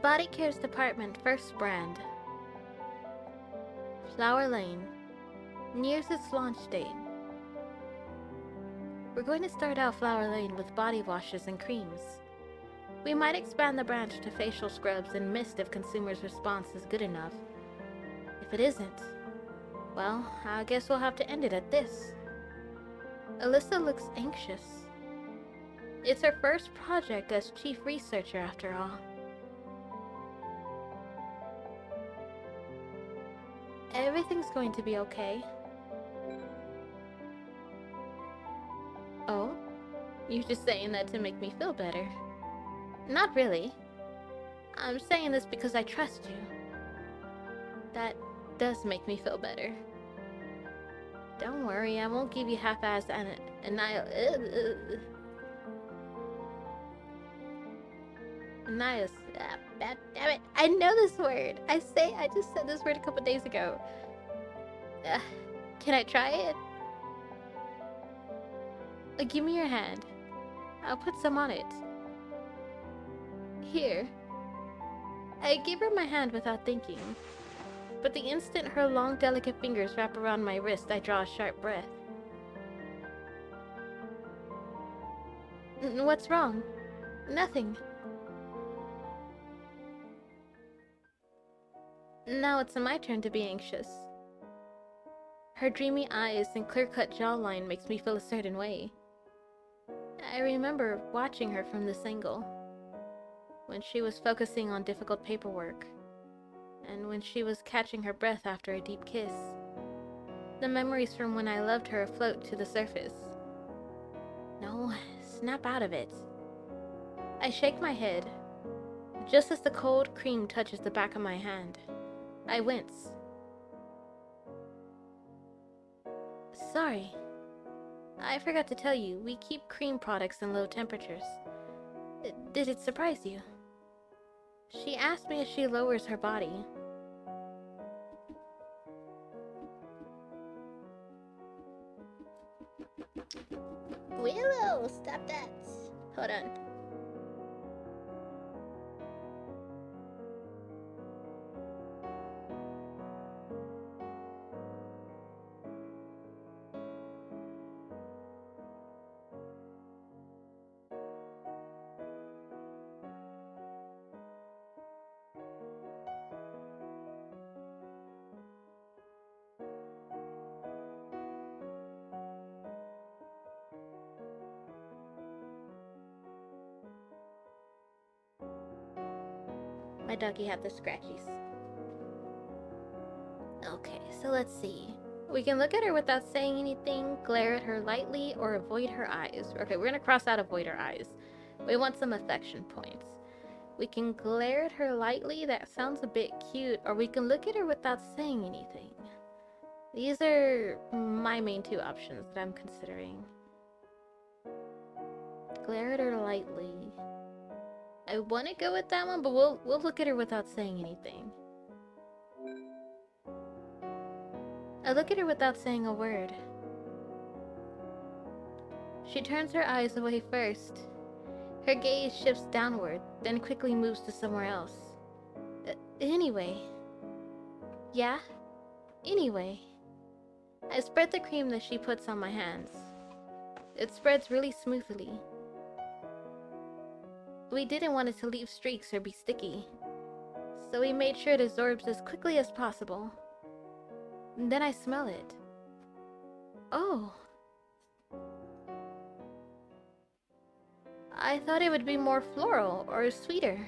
Body Care's Department First Brand. Flower Lane. Nears its launch date. We're going to start out Flower Lane with body washes and creams. We might expand the branch to facial scrubs and mist if consumers' response is good enough. If it isn't, well, I guess we'll have to end it at this. Alyssa looks anxious. It's her first project as chief researcher, after all. Everything's going to be okay. Oh? You're just saying that to make me feel better. Not really. I'm saying this because I trust you. That does make me feel better. Don't worry, I won't give you half-assed damn it, I know this word. I just said this word a couple days ago. Can I try it? Give me your hand. I'll put some on it. Here. I give her my hand without thinking. But the instant her long, delicate fingers wrap around my wrist, I draw a sharp breath. What's wrong? Nothing. Now it's my turn to be anxious. Her dreamy eyes and clear-cut jawline makes me feel a certain way. I remember watching her from this angle, when she was focusing on difficult paperwork, and when she was catching her breath after a deep kiss. The memories from when I loved her float to the surface. No, snap out of it. I shake my head, just as the cold cream touches the back of my hand. I wince. Sorry. I forgot to tell you, we keep cream products in low temperatures. Did it surprise you? She asked me as she lowers her body. Willow, stop that. Hold on. My doggy had the scratchies. Okay, so let's see. We can look at her without saying anything, glare at her lightly, or avoid her eyes. Okay, we're gonna cross out avoid her eyes. We want some affection points. We can glare at her lightly, that sounds a bit cute, or we can look at her without saying anything. These are my main two options that I'm considering. Glare at her lightly. I want to go with that one, but we'll look at her without saying anything. I look at her without saying a word. She turns her eyes away first. Her gaze shifts downward, then quickly moves to somewhere else. Anyway. Yeah? Anyway. I spread the cream that she puts on my hands. It spreads really smoothly. We didn't want it to leave streaks or be sticky, so we made sure it absorbs as quickly as possible. Then I smell it. Oh. I thought it would be more floral or sweeter.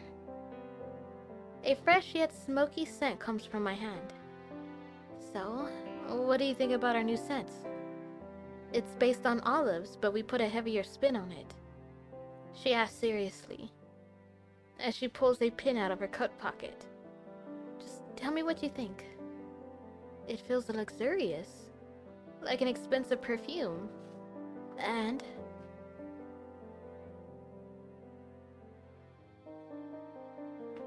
A fresh yet smoky scent comes from my hand. So, what do you think about our new scent? It's based on olives, but we put a heavier spin on it. She asks seriously, as she pulls a pin out of her coat pocket. Just tell me what you think. It feels luxurious, like an expensive perfume, and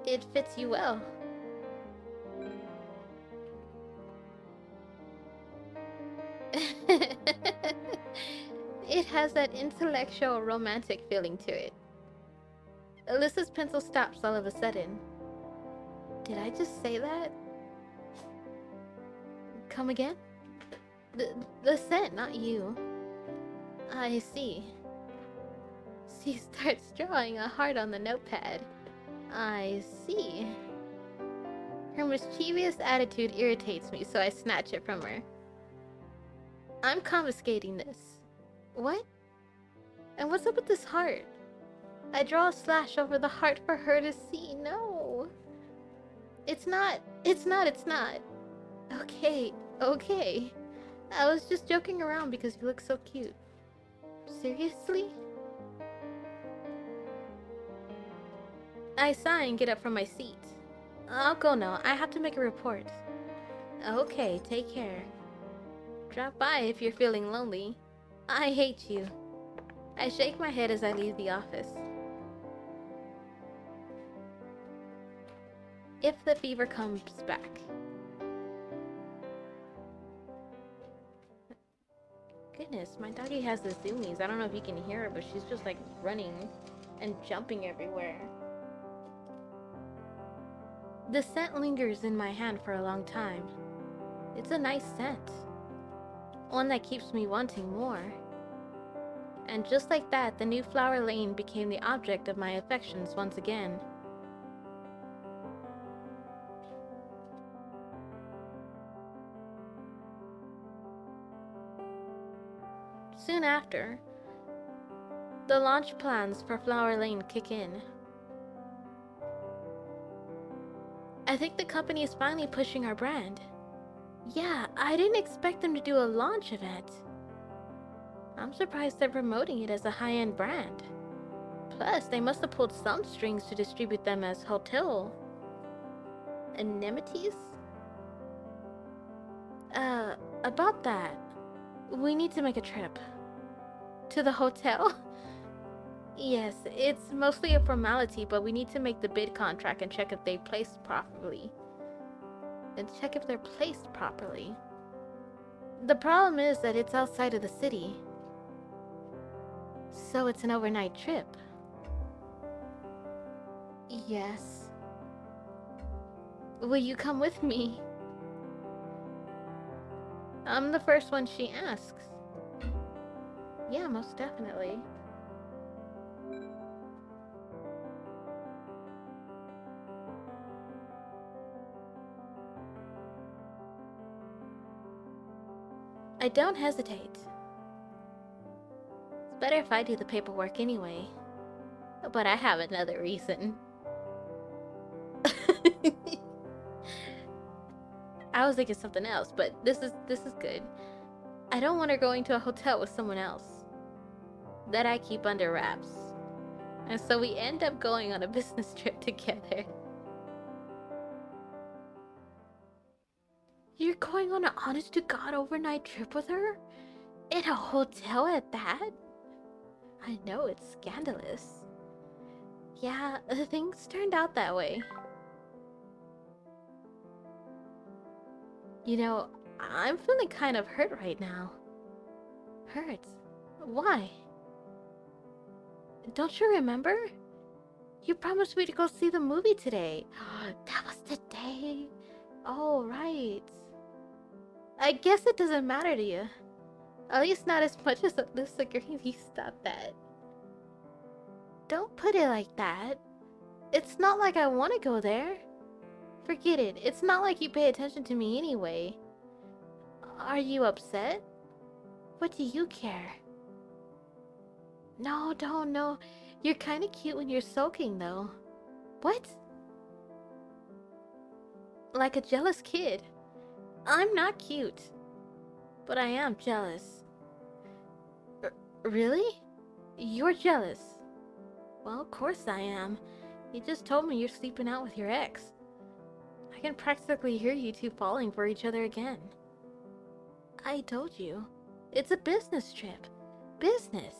it fits you well. It has that intellectual, romantic feeling to it. Alyssa's pencil stops all of a sudden. Did I just say that? Come again? The scent, not you. I see. She starts drawing a heart on the notepad. I see. Her mischievous attitude irritates me, so I snatch it from her. I'm confiscating this. What? And what's up with this heart? I draw a slash over the heart for her to see. No. It's not. Okay. I was just joking around because you look so cute. Seriously? I sigh and get up from my seat. I'll go now. I have to make a report. Okay, take care. Drop by if you're feeling lonely. I hate you. I shake my head as I leave the office. If the fever comes back. Goodness, my doggy has the zoomies. I don't know if you can hear her, but she's just like running and jumping everywhere. The scent lingers in my hand for a long time. It's a nice scent. One that keeps me wanting more. And just like that, the new flower lane became the object of my affections once again. Soon after, the launch plans for Flower Lane kick in. I think the company is finally pushing our brand. Yeah, I didn't expect them to do a launch event. I'm surprised they're promoting it as a high-end brand. Plus, they must have pulled some strings to distribute them as hotel amenities? About that, we need to make a trip. To the hotel? Yes, it's mostly a formality, but we need to make the bid contract and check if they're placed properly. The problem is that it's outside of the city. So it's an overnight trip. Yes. Will you come with me? I'm the first one she asks. Yeah, most definitely. I don't hesitate. It's better if I do the paperwork anyway. But I have another reason. I was thinking something else, but this is good. I don't want her going to a hotel with someone else that I keep under wraps. And so we end up going on a business trip together. You're going on an honest-to-God overnight trip with her? In a hotel at that? I know, it's scandalous. Yeah, things turned out that way. You know, I'm feeling kind of hurt right now. Hurt? Why? Don't you remember? You promised me to go see the movie today. That was the day. Oh, right. I guess it doesn't matter to you. At least not as much as this security. Stop that. Don't put it like that. It's not like I want to go there. Forget it. It's not like you pay attention to me anyway. Are you upset? What do you care? No, don't, no. You're kind of cute when you're sulking, though. What? Like a jealous kid. I'm not cute. But I am jealous. Really? You're jealous? Well, of course I am. You just told me you're sleeping out with your ex. I can practically hear you two falling for each other again. I told you. It's a business trip. Business.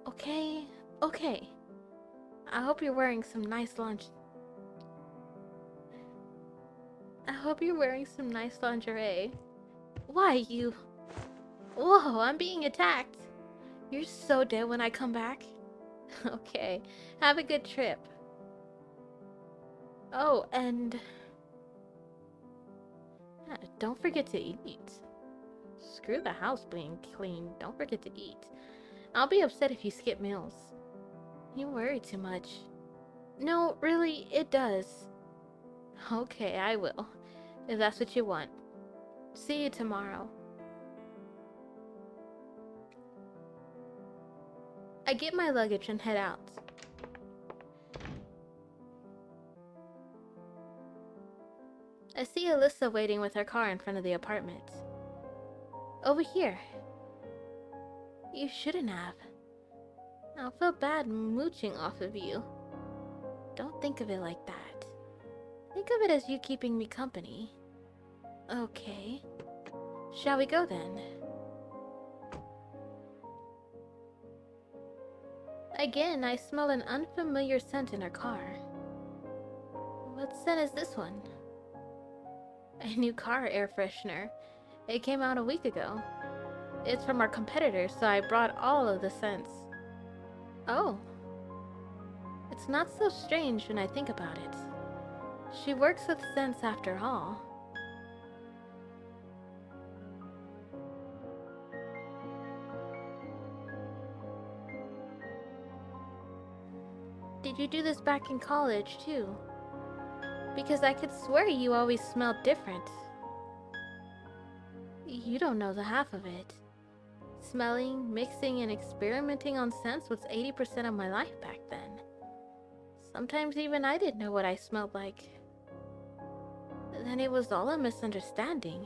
Okay. I hope you're wearing some nice lingerie. Why, you... Whoa, I'm being attacked. You're so dead when I come back. Okay, have a good trip. Oh, and don't forget to eat. Screw the house being clean. Don't forget to eat. I'll be upset if you skip meals. You worry too much. No, really, it does. Okay, I will. If that's what you want. See you tomorrow. I get my luggage and head out. I see Alyssa waiting with her car in front of the apartment. Over here. You shouldn't have. I'll feel bad mooching off of you. Don't think of it like that. Think of it as you keeping me company. Okay. Shall we go then? Again, I smell an unfamiliar scent in her car. What scent is this one? A new car air freshener. It came out a week ago. It's from our competitor, so I brought all of the scents. Oh. It's not so strange when I think about it. She works with scents after all. Did you do this back in college, too? Because I could swear you always smelled different. You don't know the half of it. Smelling, mixing, and experimenting on scents was 80% of my life back then. Sometimes even I didn't know what I smelled like. Then it was all a misunderstanding.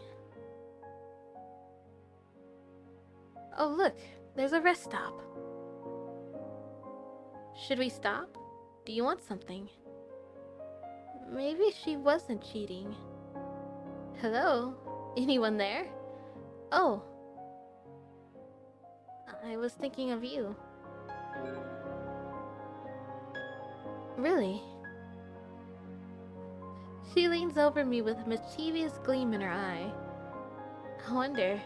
Oh look, there's a rest stop. Should we stop? Do you want something? Maybe she wasn't cheating. Hello? Anyone there? Oh. I was thinking of you. Really? She leans over me with a mischievous gleam in her eye. I wonder,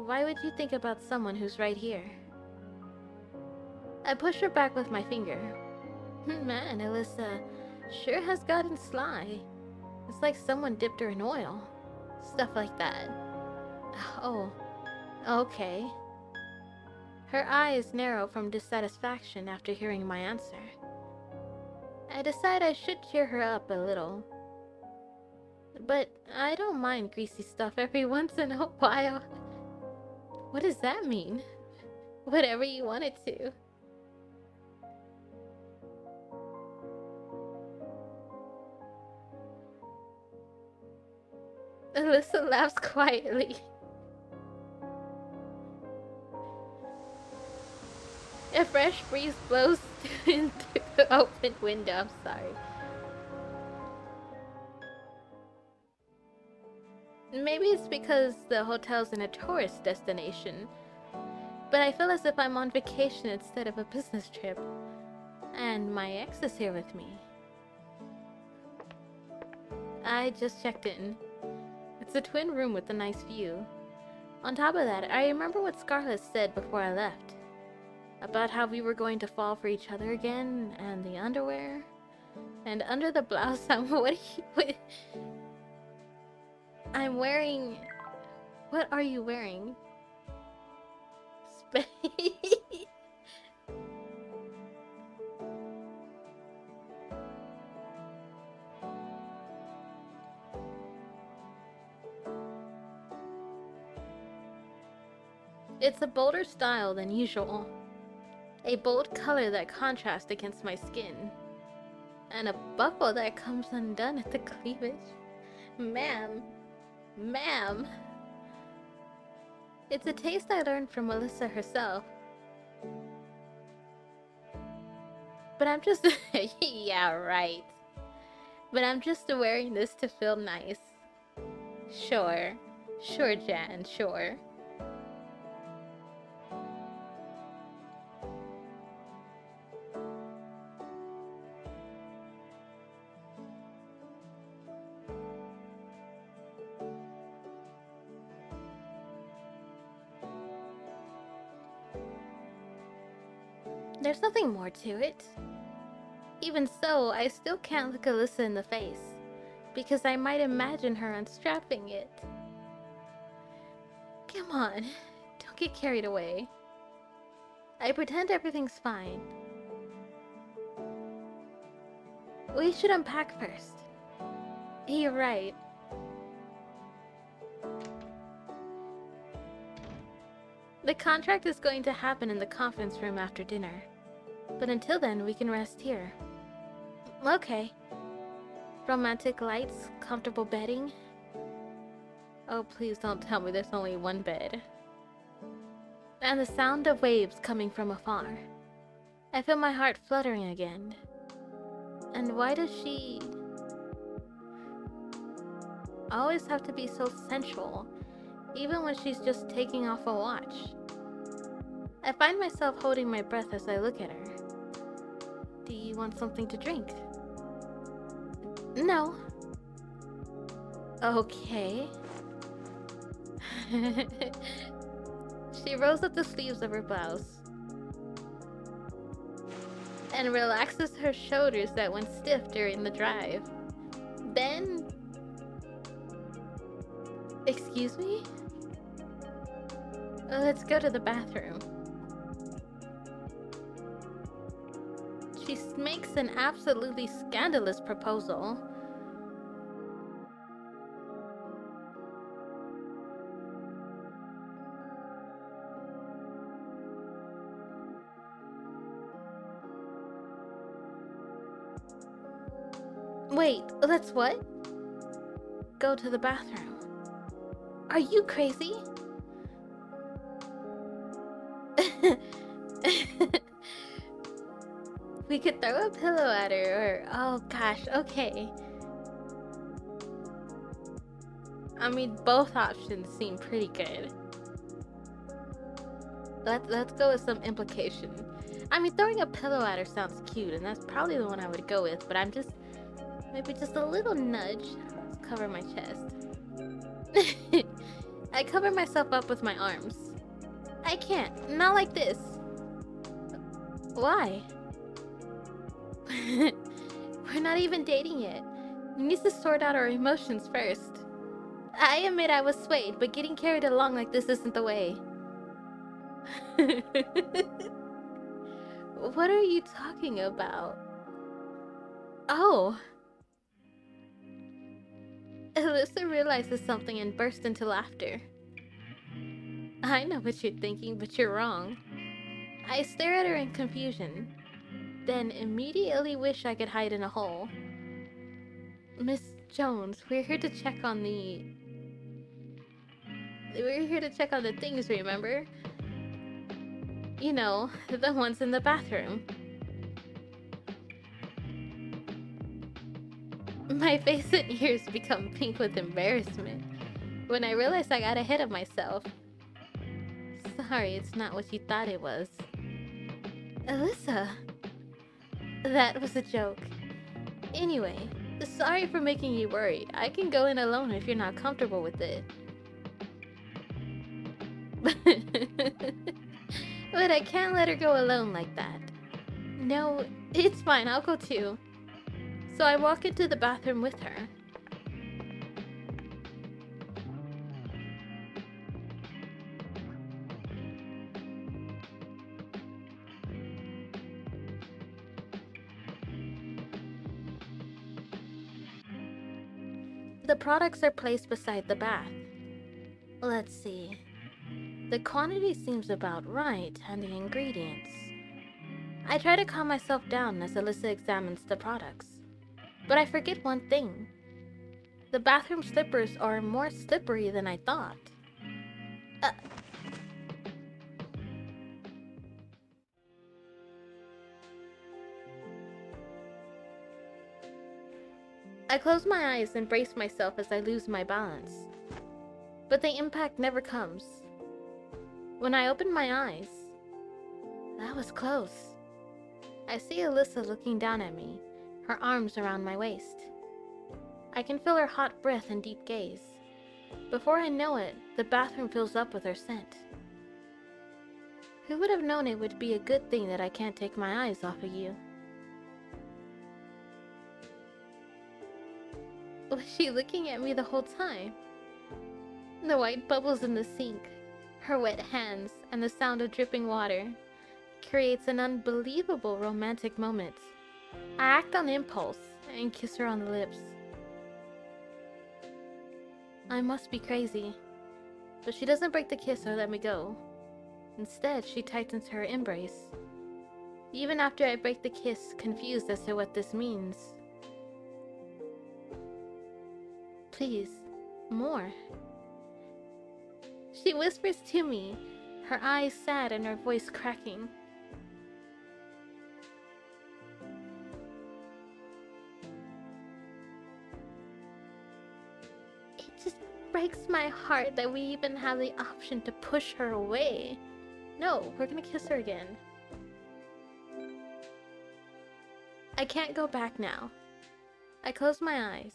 why would you think about someone who's right here? I push her back with my finger. Man, Alyssa sure has gotten sly. It's like someone dipped her in oil. Stuff like that. Oh, okay. Her eyes narrow from dissatisfaction after hearing my answer. I decide I should cheer her up a little. But I don't mind greasy stuff every once in a while. What does that mean? Whatever you want it to. Alyssa laughs quietly. A fresh breeze blows into the open window. I'm sorry. Maybe it's because the hotel's in a tourist destination, but I feel as if I'm on vacation instead of a business trip. And my ex is here with me. I just checked in. It's a twin room with a nice view. On top of that, I remember what Scarlett said before I left. About how we were going to fall for each other again, and the underwear. And under the blouse, I'm wearing... What are you wearing? It's a bolder style than usual. A bold color that contrasts against my skin. And a buckle that comes undone at the cleavage. Ma'am. Ma'am. It's a taste I learned from Melissa herself. But I'm just... Yeah, right. But I'm just wearing this to feel nice. Sure. Sure, Jan, sure. There's nothing more to it. Even so, I still can't look Alyssa in the face, because I might imagine her unstrapping it. Come on, don't get carried away. I pretend everything's fine. We should unpack first. You're right. The contract is going to happen in the conference room after dinner. But until then, we can rest here. Okay. Romantic lights, comfortable bedding. Oh, please don't tell me there's only one bed. And the sound of waves coming from afar. I feel my heart fluttering again. And why does she always have to be so sensual, even when she's just taking off a watch? I find myself holding my breath as I look at her. Do you want something to drink? No. Okay. She rolls up the sleeves of her blouse and relaxes her shoulders that went stiff during the drive. Then... Excuse me? Let's go to the bathroom. She makes an absolutely scandalous proposal. Wait, let's what? Go to the bathroom. Are you crazy? We could throw a pillow at her, or... Oh gosh, okay. I mean, both options seem pretty good. Let's go with some implication. I mean, throwing a pillow at her sounds cute, and that's probably the one I would go with, but I'm just... Maybe just a little nudge. Let's cover my chest. I cover myself up with my arms. I can't. Not like this. Why? We're not even dating yet. We need to sort out our emotions first. I admit I was swayed, but getting carried along like this isn't the way. What are you talking about? Oh. Alyssa realizes something and bursts into laughter. I know what you're thinking, but you're wrong. I stare at her in confusion, then immediately wish I could hide in a hole. Miss Jones, we're here to check on the... We're here to check on the things, remember? You know, the ones in the bathroom. My face and ears become pink with embarrassment when I realize I got ahead of myself. Sorry, it's not what you thought it was. Alyssa! That was a joke. Anyway, sorry for making you worry. I can go in alone if you're not comfortable with it. But I can't let her go alone like that. No, it's fine, I'll go too. So I walk into the bathroom with her. The products are placed beside the bath. Let's see. The quantity seems about right, and the ingredients. I try to calm myself down as Alyssa examines the products. But I forget one thing. The bathroom slippers are more slippery than I thought. I close my eyes and brace myself as I lose my balance. But the impact never comes. When I open my eyes, that was close. I see Alyssa looking down at me, her arms around my waist. I can feel her hot breath and deep gaze. Before I know it, the bathroom fills up with her scent. Who would have known it would be a good thing that I can't take my eyes off of you? Was she looking at me the whole time? The white bubbles in the sink, her wet hands, and the sound of dripping water creates an unbelievable romantic moment. I act on impulse and kiss her on the lips. I must be crazy, but she doesn't break the kiss or let me go. Instead, she tightens her embrace. Even after I break the kiss, confused as to what this means. Please, more. She whispers to me, her eyes sad and her voice cracking. It just breaks my heart that we even have the option to push her away. No, we're gonna kiss her again. I can't go back now. I close my eyes.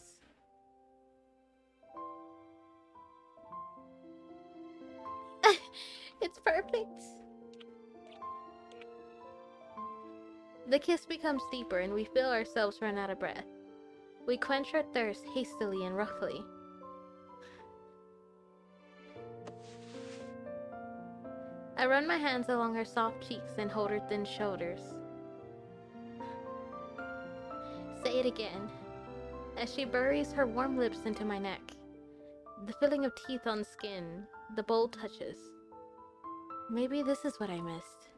It's perfect. The kiss becomes deeper and we feel ourselves run out of breath. We quench our thirst hastily and roughly. I run my hands along her soft cheeks and hold her thin shoulders. Say it again, as she buries her warm lips into my neck. The feeling of teeth on skin, the bold touches. Maybe this is what I missed.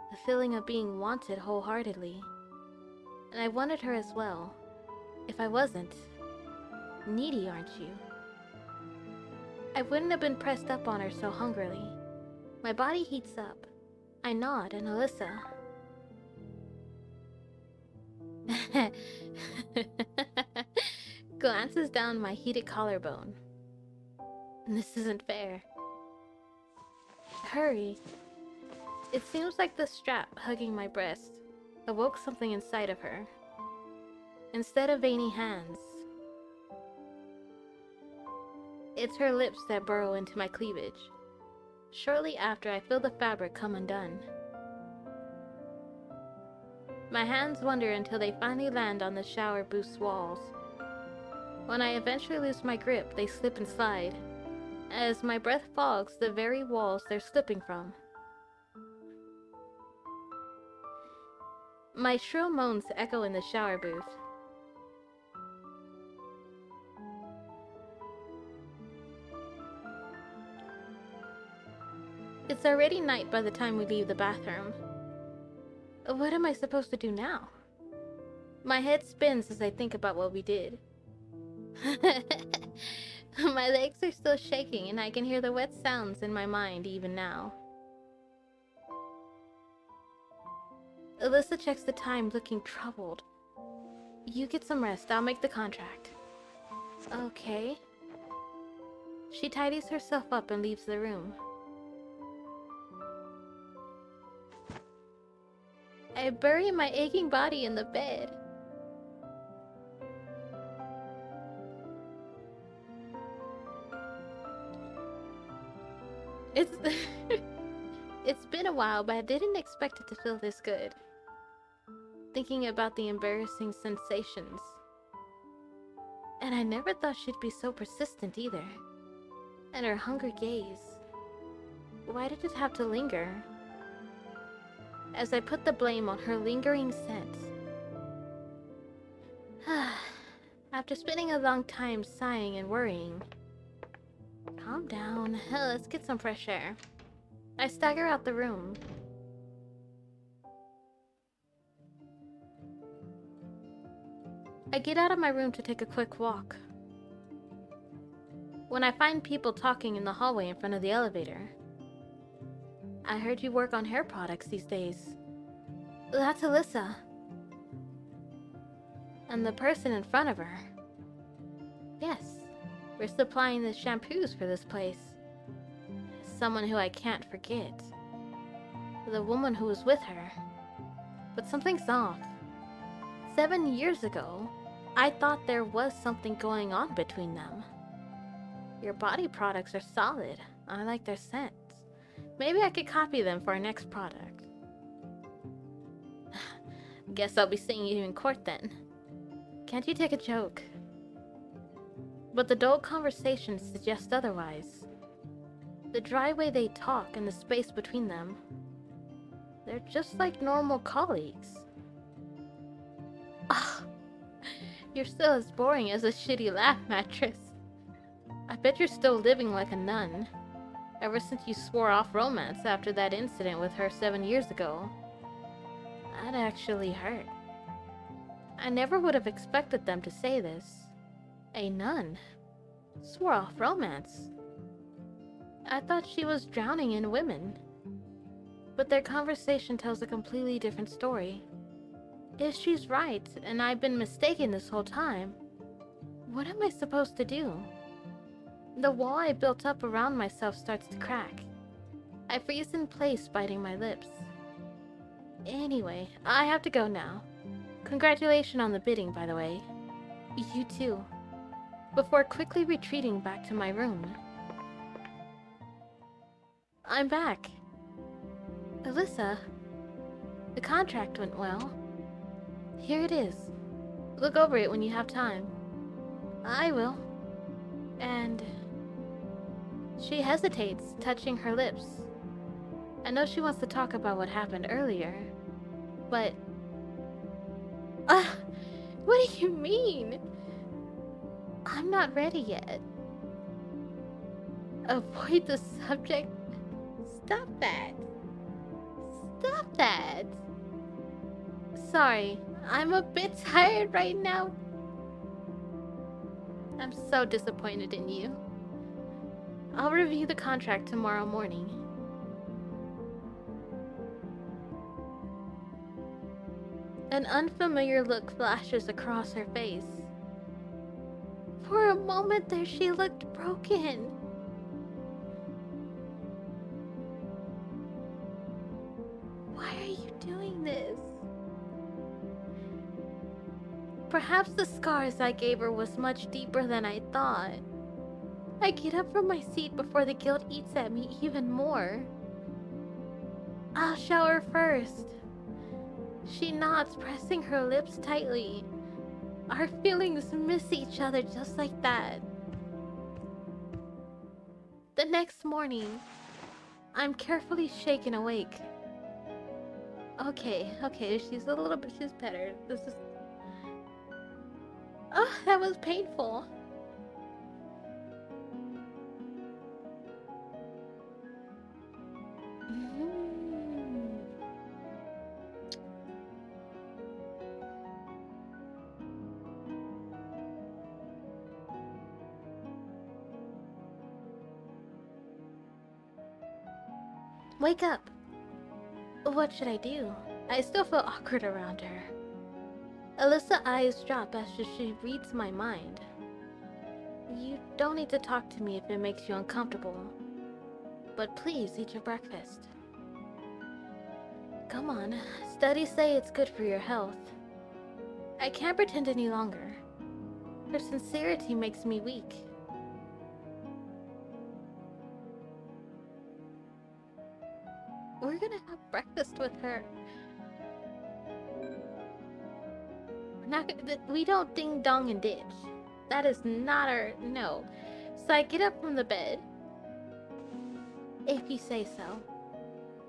The feeling of being wanted wholeheartedly. And I wanted her as well. If I wasn't, needy, aren't you? I wouldn't have been pressed up on her so hungrily. My body heats up. I nod, and Alyssa... glances down my heated collarbone. This isn't fair. Hurry. It seems like the strap hugging my breast awoke something inside of her. Instead of veiny hands, it's her lips that burrow into my cleavage. Shortly after, I feel the fabric come undone. My hands wander until they finally land on the shower booth's walls. When I eventually lose my grip, they slip and slide, as my breath fogs the very walls they're slipping from. My shrill moans echo in the shower booth. It's already night by the time we leave the bathroom. What am I supposed to do now? My head spins as I think about what we did. My legs are still shaking and I can hear the wet sounds in my mind even now. Alyssa checks the time, looking troubled. You get some rest, I'll make the contract. Okay. She tidies herself up and leaves the room. I bury my aching body in the bed. It's been a while, but I didn't expect it to feel this good. Thinking about the embarrassing sensations. And I never thought she'd be so persistent either. And her hungry gaze. Why did it have to linger? As I put the blame on her lingering scent. After spending a long time sighing and worrying. Calm down. Let's get some fresh air. I stagger out the room. I get out of my room to take a quick walk. When I find people talking in the hallway in front of the elevator. I heard you work on hair products these days. That's Alyssa. And the person in front of her. Yes, we're supplying the shampoos for this place. Someone who I can't forget. The woman who was with her. But something's off. 7 years ago, I thought there was something going on between them. Your body products are solid. I like their scents. Maybe I could copy them for our next product. Guess I'll be seeing you in court then. Can't you take a joke? but the dull conversations suggest otherwise. The dry way they talk and the space between them. They're just like normal colleagues. Ah, you're still as boring as a shitty laugh mattress. I bet you're still living like a nun. Ever since you swore off romance after that incident with her 7 years ago. That actually hurt. I never would have expected them to say this. A nun swore off romance. I thought she was drowning in women. But their conversation tells a completely different story. If she's right, and I've been mistaken this whole time, what am I supposed to do? The wall I built up around myself starts to crack. I freeze in place, biting my lips. Anyway, I have to go now. Congratulations on the bidding, by the way. You too. Before quickly retreating back to my room. I'm back. Alyssa, the contract went well. Here it is. Look over it when you have time. I will. And... She hesitates, touching her lips. I know she wants to talk about what happened earlier, but... what do you mean? I'm not ready yet. Avoid the subject? Stop that. Stop that. Sorry, I'm a bit tired right now. I'm so disappointed in you. I'll review the contract tomorrow morning. An unfamiliar look flashes across her face. For a moment there she looked broken. Why are you doing this? Perhaps the scars I gave her was much deeper than I thought. I get up from my seat before the guilt eats at me even more. I'll shower first. She nods, pressing her lips tightly. Our feelings miss each other just like that. The next morning, I'm carefully shaken awake. Okay, she's better. This is... Oh, that was painful. Wake up! What should I do? I still feel awkward around her. Alyssa's eyes drop as she reads my mind. You don't need to talk to me if it makes you uncomfortable. But please eat your breakfast. Come on, studies say it's good for your health. I can't pretend any longer. Her sincerity makes me weak. We're gonna have breakfast with her. We don't ding dong and ditch. That is not our... no. So I get up from the bed. If you say so.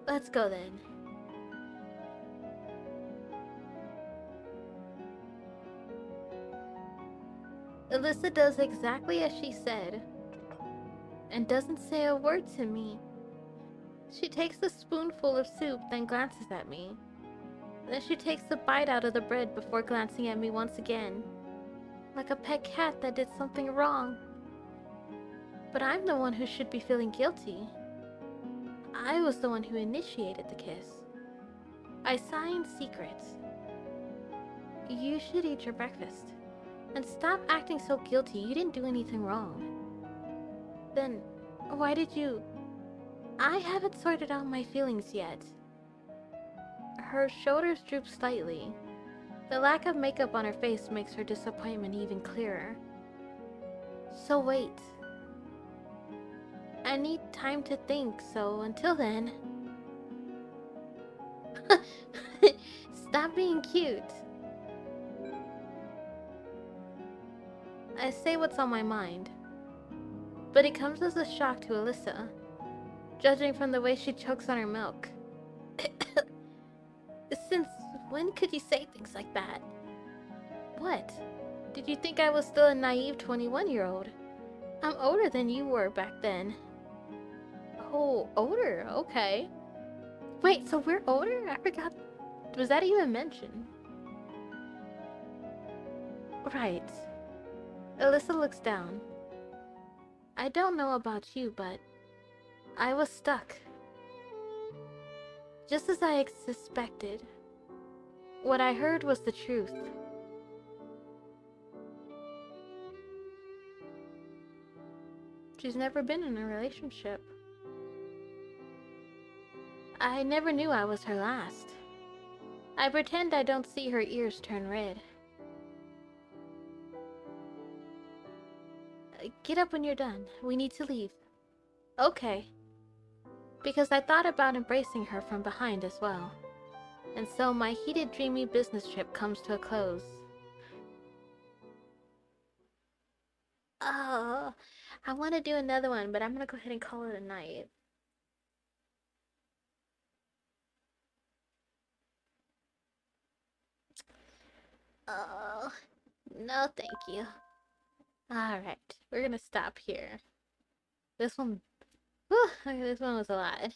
Let's go then. Alyssa does exactly as she said. And doesn't say a word to me. She takes a spoonful of soup, then glances at me. Then she takes a bite out of the bread before glancing at me once again. Like a pet cat that did something wrong. But I'm the one who should be feeling guilty. I was the one who initiated the kiss. I sigh in secret. You should eat your breakfast. And stop acting so guilty. You didn't do anything wrong. Then, why did you... I haven't sorted out my feelings yet. Her shoulders droop slightly. The lack of makeup on her face makes her disappointment even clearer. So wait. I need time to think, so until then... Stop being cute. I say what's on my mind. But it comes as a shock to Alyssa, judging from the way she chokes on her milk. Since when could you say things like that? What? Did you think I was still a naive 21-year-old? I'm older than you were back then. Oh, older? Okay. Wait, so we're older? I forgot. Was that even mentioned? Right. Alyssa looks down. I don't know about you, but I was stuck. Just as I suspected. What I heard was the truth. She's never been in a relationship. I never knew I was her last. I pretend I don't see her ears turn red. Get up when you're done. We need to leave. Okay. Because I thought about embracing her from behind as well. And so my heated, dreamy business trip comes to a close. Oh, I want to do another one, but I'm gonna go ahead and call it a night. Oh, no thank you. Alright, we're gonna stop here. This one, whew, this one was a lot.